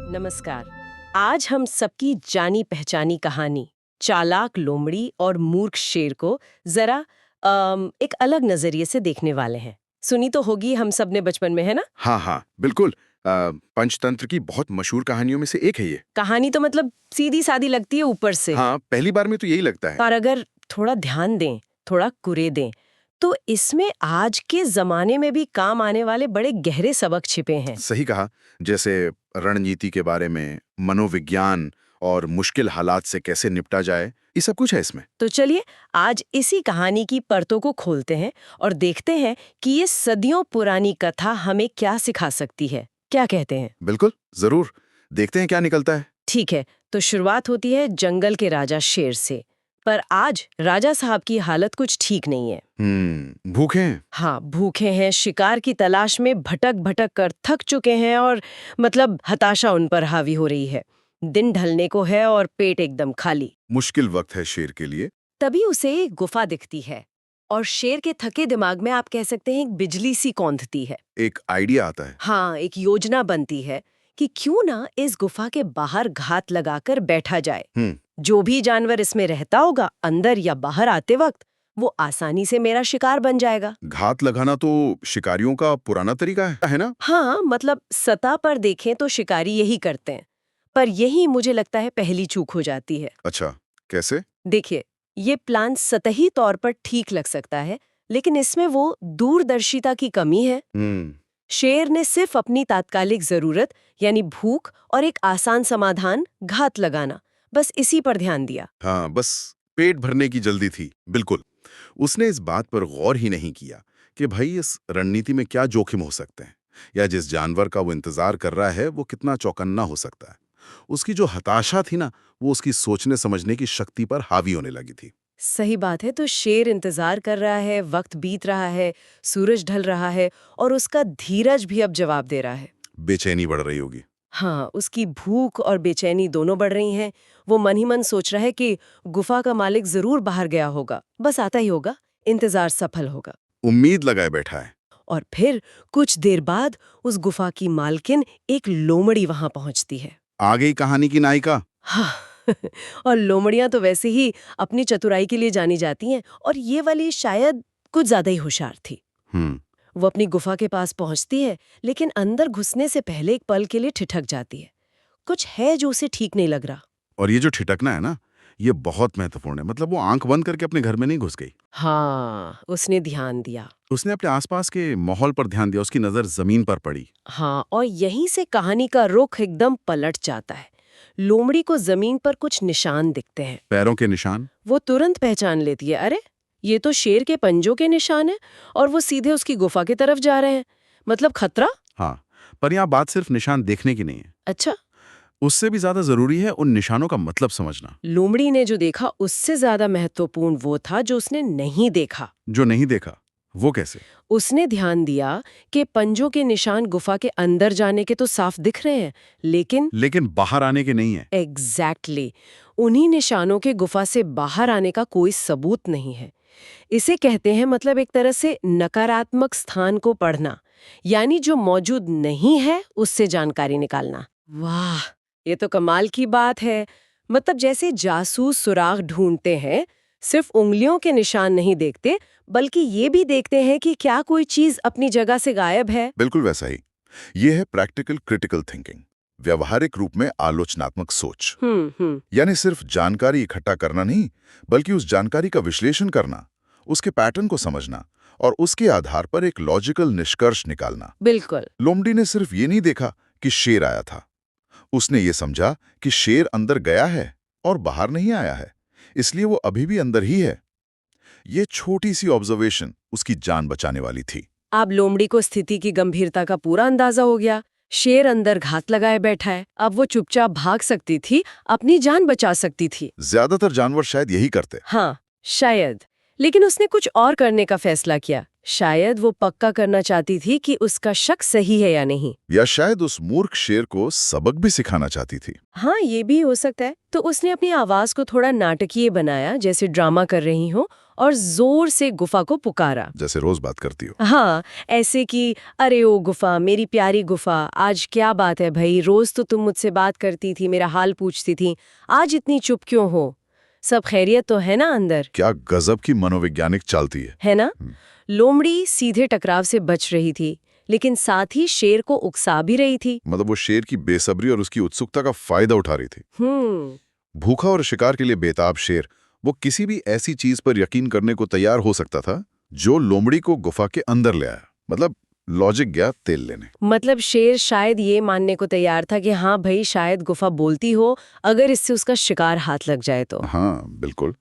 नमस्कार। आज हम सबकी जानी पहचानी कहानी चालाक लोमड़ी और मूर्ख शेर को जरा एक अलग नजरिए से देखने वाले हैं। सुनी तो होगी हम सब ने बचपन में, है ना? हाँ हाँ बिल्कुल। पंचतंत्र की बहुत मशहूर कहानियों में से एक है ये। कहानी तो मतलब सीधी सादी लगती है ऊपर से। हाँ, पहली बार में तो यही लगता है। पर अगर थोड़ा ध्यान दें, थोड़ा कुरे दें, तो इसमें आज के जमाने में भी काम आने वाले बड़े गहरे सबक छिपे हैं। सही कहा। जैसे रणनीति के बारे में, मनोविज्ञान और मुश्किल हालात से कैसे निपटा जाए, ये सब कुछ है इसमें। तो चलिए आज इसी कहानी की परतों को खोलते हैं और देखते हैं कि ये सदियों पुरानी कथा हमें क्या सिखा सकती है। क्या कहते हैं? बिल्कुल, जरूर। देखते हैं क्या निकलता है। ठीक है, तो शुरुआत होती है जंगल के राजा शेर से। पर आज राजा साहब की हालत कुछ ठीक नहीं है। भूखे हैं। हाँ, भूखे हैं, शिकार की तलाश में भटक भटक कर थक चुके हैं और मतलब हताशा उन पर हावी हो रही है। दिन ढलने को है और पेट एकदम खाली। मुश्किल वक्त है शेर के लिए। तभी उसे एक गुफा दिखती है और शेर के थके दिमाग में आप कह सकते हैं एक बिजली सी कौंधती है। एक आइडिया आता है। हाँ, एक योजना बनती है कि क्यों ना इस गुफा के बाहर घात लगाकर बैठा जाए। जो भी जानवर इसमें रहता होगा अंदर या बाहर आते वक्त, वो आसानी से मेरा शिकार बन जाएगा। घात लगाना तो शिकारियों का पुराना तरीका है ना? हाँ, मतलब सतह पर देखें तो शिकारी यही करते हैं, पर यही मुझे लगता है पहली चूक हो जाती है। अच्छा, कैसे? देखिए, ये प्लान सतही तौर पर ठीक लग सकता है, लेकिन इसमें वो दूरदर्शिता की कमी है। शेर ने सिर्फ अपनी तात्कालिक जरूरत यानी भूख और एक आसान समाधान घात लगाना, बस इसी पर ध्यान दिया। हाँ, बस पेट भरने की जल्दी थी। बिल्कुल। उसने इस बात पर गौर ही नहीं किया कि भाई इस रणनीति में क्या जोखिम हो सकते हैं, या जिस जानवर का वो इंतजार कर रहा है वो कितना चौकन्ना हो सकता है। उसकी जो हताशा थी ना, वो उसकी सोचने समझने की शक्ति पर हावी होने लगी थी। सही बात है। तो शेर इंतजार कर रहा है, वक्त बीत रहा है, सूरज ढल रहा है और उसका धीरज भी अब जवाब दे रहा है। बेचैनी बढ़ रही होगी। हाँ, उसकी भूख और बेचैनी दोनों बढ़ रही हैं। वो मन ही मन सोच रहा है कि गुफा का मालिक जरूर बाहर गया होगा, बस आता ही होगा, इंतजार सफल होगा। उम्मीद लगाए बैठा है। और फिर कुछ देर बाद उस गुफा की मालकिन एक लोमड़ी वहां पहुंचती है। आ गई कहानी की नायिका। हाँ और लोमड़ियां तो वैसे ही अपनी चतुराई के लिए जानी जाती हैं, और ये वाली शायद कुछ ज्यादा ही होशियार थी। वो अपनी गुफा के पास पहुंचती है, लेकिन अंदर घुसने से पहले एक पल के लिए ठिठक जाती है। कुछ है जो उसे ठीक नहीं लग रहा। और ये जो ठिठकना है ना, ये बहुत महत्वपूर्ण है। मतलब वो आंख बंद करके अपने घर में नहीं घुस गई। हाँ, उसने ध्यान दिया। उसने अपने आसपास के माहौल पर ध्यान दिया। उसकी नजर जमीन पर पड़ी। हाँ, और यहीं से कहानी का रुख एकदम पलट जाता है। लोमड़ी को जमीन पर कुछ निशान दिखते हैं। पैरों के निशान। वो तुरंत पहचान लेती है, अरे ये तो शेर के पंजों के निशान हैं, और वो सीधे उसकी गुफा की तरफ जा रहे हैं। मतलब खतरा। हाँ, पर यहाँ बात सिर्फ निशान देखने की नहीं है। अच्छा, उससे भी ज्यादा जरूरी है उन निशानों का मतलब समझना। लोमड़ी ने जो देखा उससे ज्यादा महत्वपूर्ण वो था जो उसने नहीं देखा। जो नहीं देखा वो कैसे? उसने ध्यान दिया कि पंजों के निशान गुफा के अंदर जाने के तो साफ दिख रहे हैं, लेकिन बाहर आने के नहीं है। एग्जैक्टली उन्हीं निशानों के गुफा से बाहर आने का कोई सबूत नहीं है। इसे कहते हैं मतलब एक तरह से नकारात्मक स्थान को पढ़ना, यानी जो मौजूद नहीं है उससे जानकारी निकालना। वाह, ये तो कमाल की बात है। मतलब जैसे जासूस सुराग ढूंढते हैं, सिर्फ उंगलियों के निशान नहीं देखते, बल्कि ये भी देखते हैं कि क्या कोई चीज अपनी जगह से गायब है। बिल्कुल वैसा ही। ये है प्रैक्टिकल क्रिटिकल थिंकिंग, व्यवहारिक रूप में आलोचनात्मक सोच। यानी सिर्फ जानकारी इकट्ठा करना नहीं, बल्कि उस जानकारी का विश्लेषण करना, उसके पैटर्न को समझना और उसके आधार पर एक लॉजिकल निष्कर्ष निकालना। बिल्कुल। लोमड़ी ने सिर्फ ये नहीं देखा कि शेर आया था, उसने ये समझा कि शेर अंदर गया है और बाहर नहीं आया है, इसलिए वो अभी भी अंदर ही है। ये छोटी सी ऑब्जर्वेशन उसकी जान बचाने वाली थी। अब लोमड़ी को स्थिति की गंभीरता का पूरा अंदाजा हो गया। शेर अंदर घात लगाए बैठा है, अब वो चुपचाप भाग सकती थी, अपनी जान बचा सकती थी। ज्यादातर जानवर शायद यही करते। हाँ, शायद। लेकिन उसने कुछ और करने का फैसला किया। शायद वो पक्का करना चाहती थी कि उसका शक सही है या नहीं। या शायद उस मूर्ख शेर को सबक भी सिखाना चाहती थी। हाँ, ये भी हो सकता है। तो उसने अपनी आवाज को थोड़ा नाटकीय बनाया, जैसे ड्रामा कर रही हो, और जोर से गुफा को पुकारा। जैसे रोज बात करती हो। हाँ, ऐसे कि अरे ओ गुफा, मेरी प्यारी गुफा, आज क्या बात है भाई, रोज तो तुम मुझसे बात करती थी, मेरा हाल पूछती थी, आज इतनी चुप क्यों हो? सब खैरियत तो है ना अंदर? क्या गजब की मनोवैज्ञानिक चालती है ना? लोमड़ी सीधे टकराव से बच रही थी, लेकिन साथ ही शेर को उकसा भी रही थी। मतलब वो शेर की बेसब्री और उसकी उत्सुकता का फायदा उठा रही थी। भूखा और शिकार के लिए बेताब शेर वो किसी भी ऐसी चीज पर यकीन करने को तैयार हो सकता था जो लोमड़ी को गुफा के अंदर ले आया। मतलब लॉजिक गया तेल लेने। मतलब शेर शायद ये मानने को तैयार था कि हाँ भाई, शायद गुफा बोलती हो, अगर इससे उसका शिकार हाथ लग जाए तो। हाँ बिल्कुल,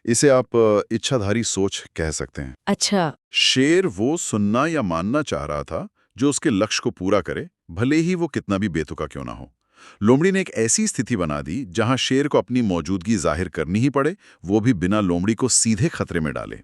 इसे आप इच्छाधारी सोच कह सकते हैं। अच्छा। शेर वो सुनना या मानना चाह रहा था जो उसके लक्ष्य को पूरा करे, भले ही वो कितना भी बेतुका क्यों ना हो। लोमड़ी ने एक ऐसी स्थिति बना दी जहां शेर को अपनी मौजूदगी जाहिर करनी ही पड़े, वो भी बिना लोमड़ी को सीधे खतरे में डाले।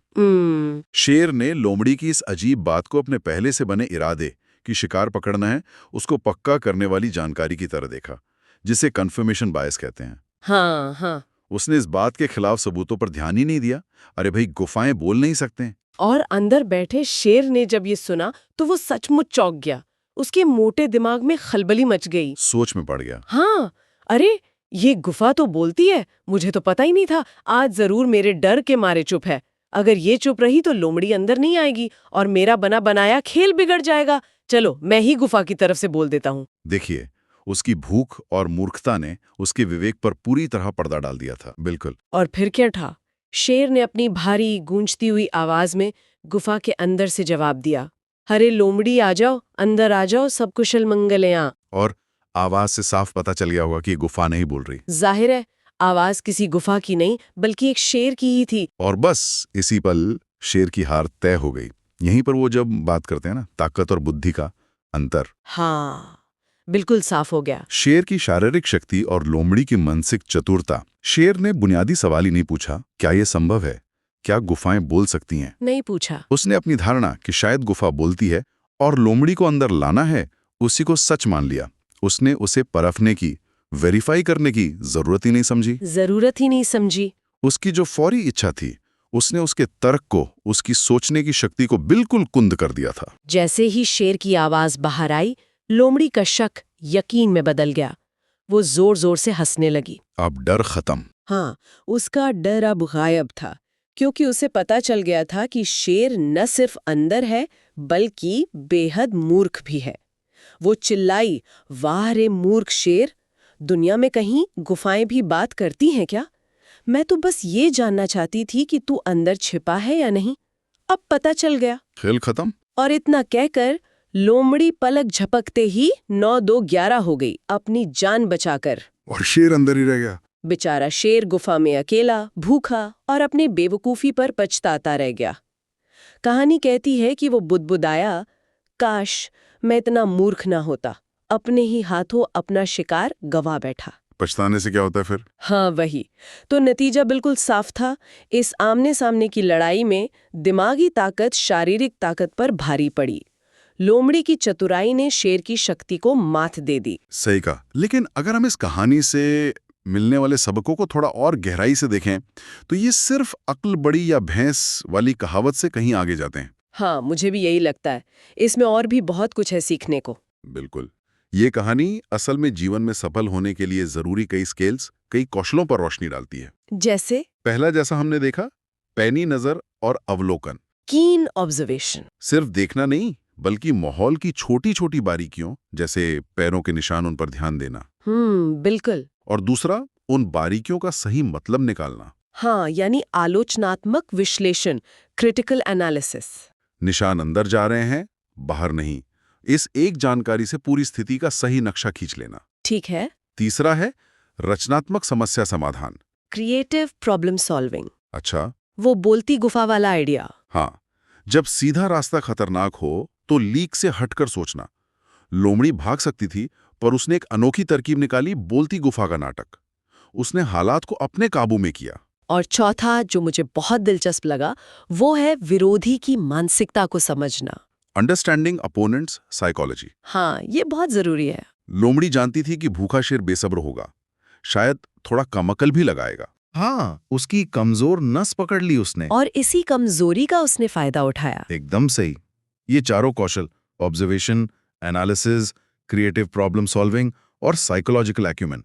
शेर ने लोमड़ी की इस अजीब बात को अपने पहले से बने इरादे कि शिकार पकड़ना है, उसको पक्का करने वाली जानकारी की तरह देखा, जिसे कन्फर्मेशन बायस कहते हैं। हाँ हाँ। उसने इस बात के खिलाफ सबूतों पर ध्यान ही नहीं दिया। अरे भाई, गुफाएं बोल नहीं सकते। और अंदर बैठे शेर ने जब ये सुना तो वो सचमुच चौंक गया। उसके मोटे दिमाग में खलबली मच गई। सोच में पड़ गया। हाँ, अरे ये गुफा तो बोलती है, मुझे तो पता ही नहीं था। आज जरूर मेरे डर के मारे चुप है। अगर ये चुप रही तो लोमड़ी अंदर नहीं आएगी और मेरा बना बनाया खेल बिगड़ जाएगा। चलो, मैं ही गुफा की तरफ से बोल देता हूँ। देखिए, उसकी भूख और मूर्खता ने उसके विवेक पर पूरी तरह पर्दा डाल दिया था। बिल्कुल। और फिर क्या था? शेर ने अपनी भारी गूंजती हुई आवाज में गुफा के अंदर से जवाब दिया, अरे लोमड़ी आ जाओ, अंदर आ जाओ, सब कुशल मंगल है यहाँ। और आवाज से साफ पता चल गया होगा कि ये गुफा नहीं बोल रही। जाहिर है, आवाज किसी गुफा की नहीं बल्कि एक शेर की ही थी। और बस इसी पल शेर की हार तय हो गई। यहीं पर वो जब बात करते हैं ना, ताकत और बुद्धि का अंतर। हाँ, बिल्कुल साफ हो गया। शेर की शारीरिक शक्ति और लोमड़ी की मानसिक चतुरता। शेर ने बुनियादी सवाल ही नहीं पूछा, क्या यह संभव है, क्या गुफाएं बोल सकती हैं? नहीं पूछा। उसने अपनी धारणा कि शायद गुफा बोलती है और लोमड़ी को अंदर लाना है, उसी को सच मान लिया। उसने उसे परखने की, वेरीफाई करने की जरूरत ही नहीं समझी। जरूरत ही नहीं समझी। उसकी जो फौरी इच्छा थी, उसने उसके तर्क को, उसकी सोचने की शक्ति को बिल्कुल कुंद कर दिया था। जैसे ही शेर की आवाज बाहर आई, लोमड़ी का शक यकीन में बदल गया। वो जोर जोर से हंसने लगी। अब डर खत्म। हाँ, उसका डर अब गायब था, क्योंकि उसे पता चल गया था कि शेर न सिर्फ अंदर है बल्कि बेहद मूर्ख भी है। वो चिल्लाई, वाह रे मूर्ख शेर, दुनिया में कहीं गुफाएं भी बात करती हैं क्या? मैं तो बस ये जानना चाहती थी कि तू अंदर छिपा है या नहीं। अब पता चल गया। खेल खत्म। और इतना कहकर लोमड़ी पलक झपकते ही 9-2-11 हो गई, अपनी जान बचाकर। और शेर अंदर ही रह गया। बेचारा शेर गुफा में अकेला, भूखा और अपनी बेवकूफी पर पछताता रह गया। कहानी कहती है कि वो बुदबुदाया, काश मैं इतना मूर्ख ना होता, अपने ही हाथों अपना शिकार गवा बैठा। पछताने से क्या होता है फिर? हाँ वही तो, नतीजा बिल्कुल साफ था। इस आमने सामने की लड़ाई में दिमागी ताकत शारीरिक ताकत पर भारी पड़ी। लोमड़ी की चतुराई ने शेर की शक्ति को मात दे दी। सही कहा। लेकिन अगर हम इस कहानी से मिलने वाले सबकों को थोड़ा और गहराई से देखें तो ये सिर्फ अक्ल बड़ी या भैंस वाली कहावत से कहीं आगे जाते हैं। हाँ, मुझे भी यही लगता है। इसमें और भी बहुत कुछ है सीखने को। बिल्कुल। ये कहानी असल में जीवन में सफल होने के लिए जरूरी कई स्किल्स, कई कौशलों पर रोशनी डालती है। जैसे? पहला, जैसा हमने देखा, पैनी नजर और अवलोकन। कीन ऑब्जर्वेशन। सिर्फ देखना नहीं बल्कि माहौल की छोटी छोटी बारीकियों, जैसे पैरों के निशान, उन पर ध्यान देना। बिल्कुल। और दूसरा, उन बारीकियों का सही मतलब निकालना। हाँ, यानी आलोचनात्मक विश्लेषण, क्रिटिकल एनालिसिस। निशान अंदर जा रहे हैं, बाहर नहीं। इस एक जानकारी से पूरी स्थिति का सही नक्शा खींच लेना। ठीक है। तीसरा है रचनात्मक समस्या समाधान, क्रिएटिव प्रॉब्लम सॉल्विंग। अच्छा, वो बोलती गुफा वाला आइडिया। हाँ, जब सीधा रास्ता खतरनाक हो तो लीक से हटकर सोचना। लोमड़ी भाग सकती थी, पर उसने एक अनोखी तरकीब निकाली, बोलती गुफा का नाटक। उसने हालात को अपने काबू में किया। और चौथा जो मुझे बहुत दिलचस्प लगा वो है विरोधी की मानसिकता को समझना। Understanding opponents psychology. हाँ, ये बहुत जरूरी है। लोमड़ी जानती थी कि भूखा शेर बेसब्र होगा, शायद थोड़ा कमकल भी लगाएगा। हाँ, उसकी कमजोर नस पकड़ ली उसने। और इसी कमजोरी का उसने फायदा उठाया। एकदम सही। ये चारों कौशल, observation, analysis, creative problem solving और साइकोलॉजिकल एक्यूमेन,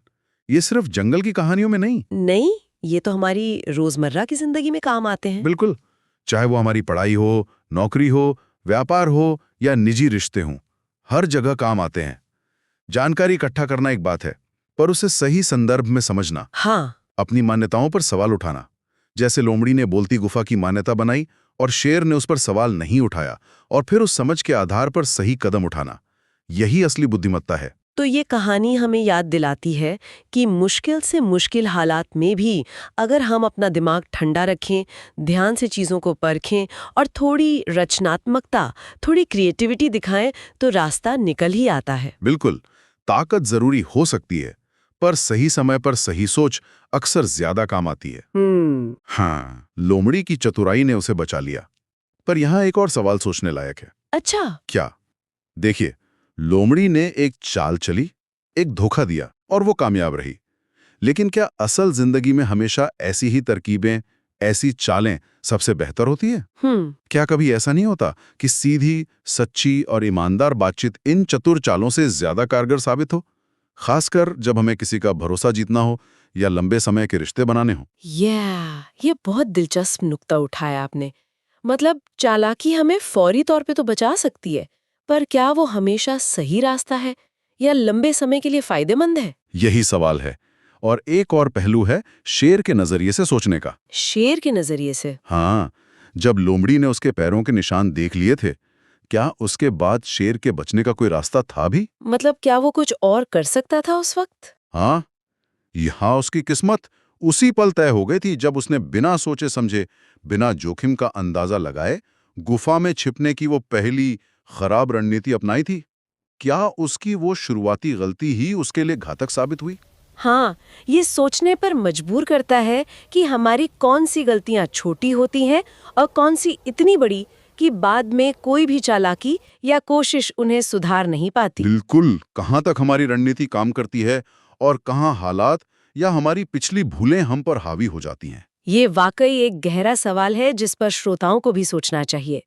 ये सिर्फ जंगल की कहानियों में नहीं। नहीं, ये तो हमारी रोजमर्रा की जिंदगी में काम आते हैं। बिल्कुल, चाहे वो हमारी पढ़ाई हो, नौकरी हो, व्यापार हो या निजी रिश्ते हों, हर जगह काम आते हैं। जानकारी इकट्ठा करना एक बात है, पर उसे सही संदर्भ में समझना, हाँ, अपनी मान्यताओं पर सवाल उठाना, जैसे लोमड़ी ने बोलती गुफा की मान्यता बनाई और शेर ने उस पर सवाल नहीं उठाया, और फिर उस समझ के आधार पर सही कदम उठाना, यही असली बुद्धिमत्ता है। तो ये कहानी हमें याद दिलाती है कि मुश्किल से मुश्किल हालात में भी अगर हम अपना दिमाग ठंडा रखें, ध्यान से चीज़ों को परखें और थोड़ी रचनात्मकता, थोड़ी क्रिएटिविटी दिखाएं तो रास्ता निकल ही आता है। बिल्कुल, ताकत जरूरी हो सकती है, पर सही समय पर सही सोच अक्सर ज्यादा काम आती है। हाँ, लोमड़ी की चतुराई ने उसे बचा लिया। पर यहाँ एक और सवाल सोचने लायक है। अच्छा। क्या? देखिए, लोमड़ी ने एक चाल चली, एक धोखा दिया और वो कामयाब रही। लेकिन क्या असल जिंदगी में हमेशा ऐसी ही तरकीबें, ऐसी चालें सबसे बेहतर होती है? क्या कभी ऐसा नहीं होता कि सीधी, सच्ची और ईमानदार बातचीत इन चतुर चालों से ज्यादा कारगर साबित हो, खासकर जब हमें किसी का भरोसा जीतना हो या लंबे समय के रिश्ते बनाने हो? ये बहुत दिलचस्प नुक्ता उठाया आपने। मतलब चालाकी हमें फौरी तौर पे तो बचा सकती है, पर क्या वो हमेशा सही रास्ता है या लंबे समय के लिए फायदेमंद है? यही सवाल है। और एक और पहलू है शेर के नजरिए से सोचने का। शेर के नजरिए से? हाँ, जब लोमड़ी ने उसके पैरों के निशान देख लिए थे, क्या उसके बाद शेर के बचने का कोई रास्ता था भी? मतलब क्या वो कुछ और कर सकता था उस वक्त? हाँ, यहाँ उसकी किस्मत उसी पल तय हो गई थी जब उसने बिना सोचे समझे, बिना जोखिम का अंदाजा लगाए, गुफा में छिपने की वो पहली खराब रणनीति अपनाई थी। क्या उसकी वो शुरुआती गलती ही उसके लिए घातक साबित हुई? हाँ, ये सोचने पर मजबूर करता है कि हमारी कौन सी गलतियां छोटी होती हैं और कौन सी इतनी बड़ी कि बाद में कोई भी चालाकी या कोशिश उन्हें सुधार नहीं पाती। बिल्कुल, कहाँ तक हमारी रणनीति काम करती है और कहाँ हालात या हमारी पिछली भूलें हम पर हावी हो जाती हैं। ये वाकई एक गहरा सवाल है जिस पर श्रोताओं को भी सोचना चाहिए।